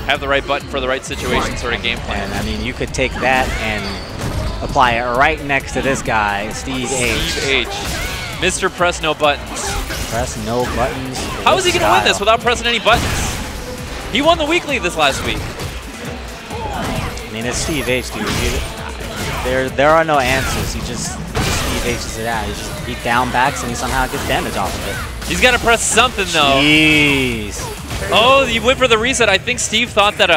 have the right button for the right situation sort of game plan. And I mean, you could take that and apply it right next to this guy, Steve H. Steve H. Mr. Press No Buttons. Press no buttons. How is he going to win this without pressing any buttons? He won the weekly this last week. I mean, it's Steve H, dude. There are no answers. Steve H's it out. He down backs and he somehow gets damage off of it. He's got to press something, though. Jeez. Oh, he went for the reset. I think Steve thought that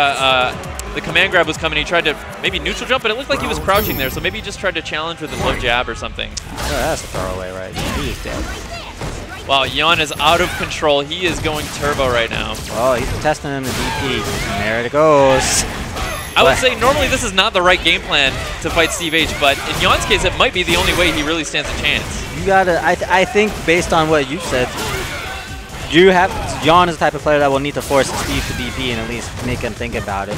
the command grab was coming. He tried to maybe neutral jump, but it looked like he was crouching there, so maybe he just tried to challenge with a low jab or something. Oh, that's a throwaway right there. He's dead. Wow, Ogyawn is out of control. He is going turbo right now. Oh, he's testing him to DP. And there it goes. I would say normally this is not the right game plan to fight Steve H, but in Ogyawn's case, it might be the only way he really stands a chance. You gotta, I think based on what you said, Ogyawn is the type of player that will need to force Steve to DP and at least make him think about it.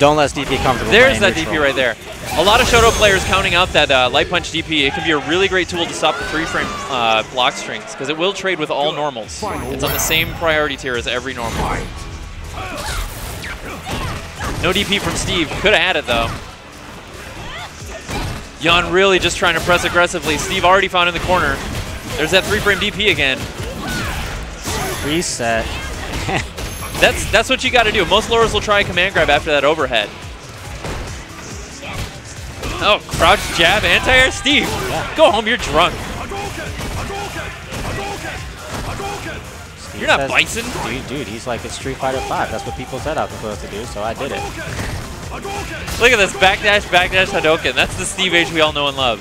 Don't let Steve get comfortable. There's that DP right there. A lot of Shoto players counting out that light punch DP. It can be a really great tool to stop the 3-frame block strings because it will trade with all normals. It's on the same priority tier as every normal. No DP from Steve. Could have had it, though. Ogyawn really just trying to press aggressively. Steve already found in the corner. There's that 3-frame DP again. Reset. That's what you got to do. Most Laurels will try a command grab after that overhead. Oh, crouch jab, anti-air. Steve, go home. You're drunk. You're not Bison. Dude, he's like, it's Street Fighter 5. That's what people said I was supposed to do, so I did it. Look at this backdash, Hadoken. That's the Steve H we all know and love.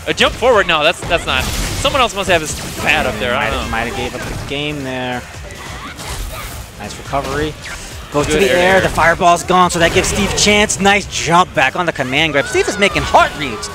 A jump forward? No, that's not. Someone else must have his pad up there. I don't know. Might have gave up the game there. Nice recovery. Goes to the air. The fireball's gone, so that gives Steve chance. Nice jump back on the command grab. Steve is making heart reads.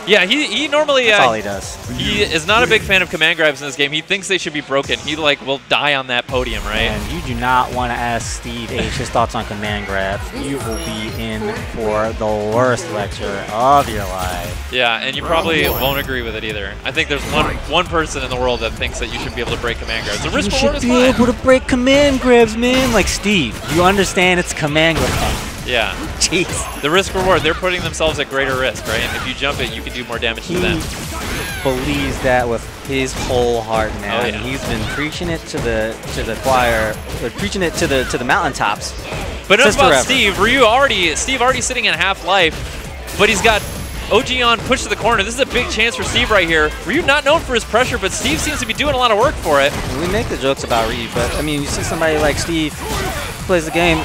Yeah, he normally that's all he does. He is not a big fan of command grabs in this game. He thinks they should be broken. He like will die on that podium, right? And you do not want to ask Steve H his thoughts on command grabs. You will be in for the worst lecture of your life. Yeah, and you probably won't agree with it either. I think there's one person in the world that thinks that you should be able to break command grabs. The risk reward is fine. You should be able to break command grabs, man. Like Steve, you understand it's command grab. Yeah. Jeez. The risk reward, they're putting themselves at greater risk, right? And if you jump it, you can do more damage to them. He believes that with his whole heart, man. Oh, yeah. He's been preaching it to the choir, or preaching it to the mountaintops. But enough about Steve. Steve already sitting in half life, but he's got Ogyawn pushed to the corner. This is a big chance for Steve right here. Ryu not known for his pressure, but Steve seems to be doing a lot of work for it. We make the jokes about Ryu, but I mean, you see somebody like Steve who plays the game,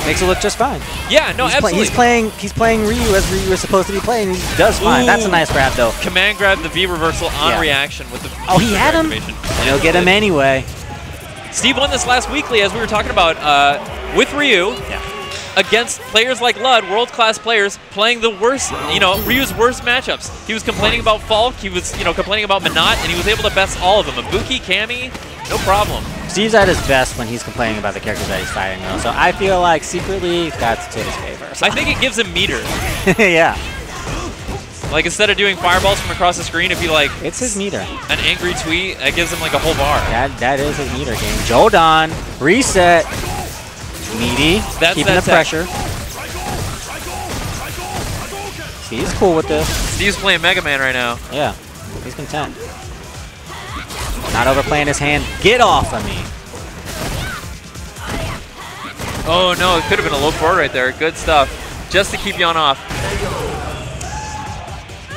makes it look just fine. Yeah, no, absolutely. He's playing Ryu as Ryu is supposed to be playing. He does fine. Ooh. That's a nice grab, though. Command grab the V reversal on reaction with the. Oh, he had him. And he'll get him anyway. Steve won this last weekly, as we were talking about, with Ryu. Yeah. Against players like Lud, world-class players, playing the worst, Ryu's worst matchups. He was complaining about Falk, he was, complaining about Minot, and he was able to best all of them. Ibuki, Kami, no problem. Steve's at his best when he's complaining about the characters that he's fighting, though. So I feel like secretly that's to his favor. So. I think it gives him meter. Yeah. Like instead of doing fireballs from across the screen, if you like, it's his meter. An angry tweet, it gives him like a whole bar. That is his meter game. Jodan, reset. Meaty, keeping the pressure. Steve's cool with this. Steve's playing Mega Man right now. Yeah, he's content. Not overplaying his hand. Get off of me. Oh no, it could have been a low forward right there. Good stuff. Just to keep Ogyawn off.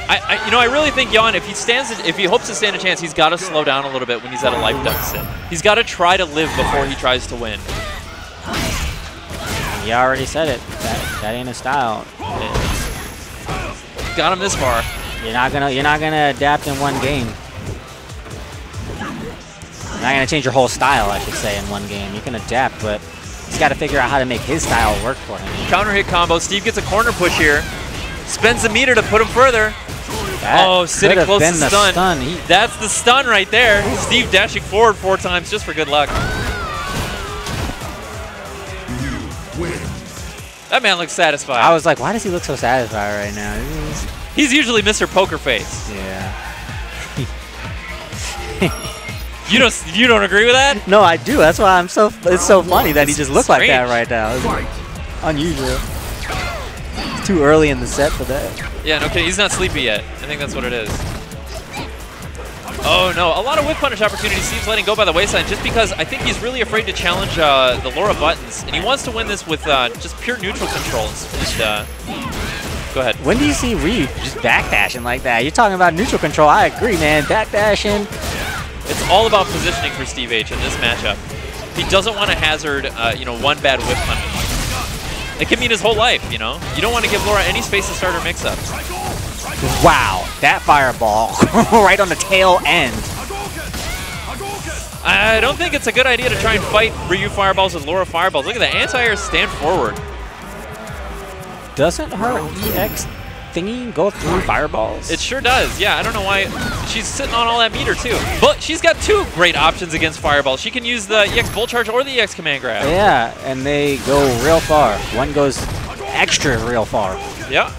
I really think Ogyawn, if he hopes to stand a chance, he's got to slow down a little bit when he's at a life deficit. He's got to try to live before he tries to win. You already said it. That ain't a style. Got him this far. You're not gonna adapt in one game. You're not gonna change your whole style, I should say, in one game. You can adapt, but he's got to figure out how to make his style work for him. Counter hit combo. Steve gets a corner push here. Spends the meter to put him further. Sitting close to stun. That's the stun right there. Steve dashing forward 4 times just for good luck. That man looks satisfied. I was like, why does he look so satisfied right now? He's usually Mr. Poker Face. Yeah. You don't agree with that? No, I do. That's why it's so funny that he just looked like that right now. It's unusual. It's too early in the set for that. Yeah, no kidding. He's not sleepy yet. I think that's what it is. Oh no, a lot of whip punish opportunities Steve's letting go by the wayside just because I think he's really afraid to challenge the Laura buttons, and he wants to win this with just pure neutral control. Go ahead. When do you see Ryu just backdashing like that? You're talking about neutral control. I agree, man. Backdashing. It's all about positioning for Steve H in this matchup. He doesn't want to hazard, one bad whip punish. It can mean his whole life, you know? You don't want to give Laura any space to start her mix-ups. Wow, that fireball right on the tail end. I don't think it's a good idea to try and fight Ryu fireballs with Laura fireballs. Look at that, anti-air stand forward. Doesn't her EX thingy go through fireballs? It sure does, yeah. I don't know why. She's sitting on all that meter, too. But she's got two great options against fireballs. She can use the EX Bull Charge or the EX Command Grab. Yeah, and they go real far. One goes extra real far. Yeah.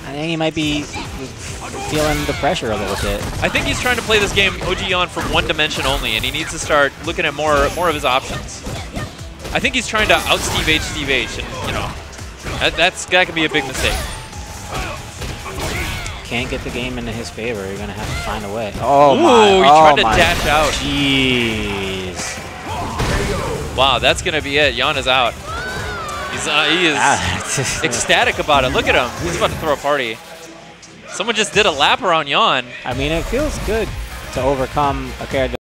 I think he might be feeling the pressure a little bit. I think he's trying to play this game ogyawn from one dimension only, and he needs to start looking at more of his options. I think he's trying to out-Steve H, and, that can be a big mistake. Can't get the game into his favor. You're going to have to find a way. Oh, my. He tried to dash out. Jeez. Wow, that's going to be it. Yan is out. He is ecstatic about it. Look at him. He's about to throw a party. Someone just did a lap around Yan. I mean, it feels good to overcome a character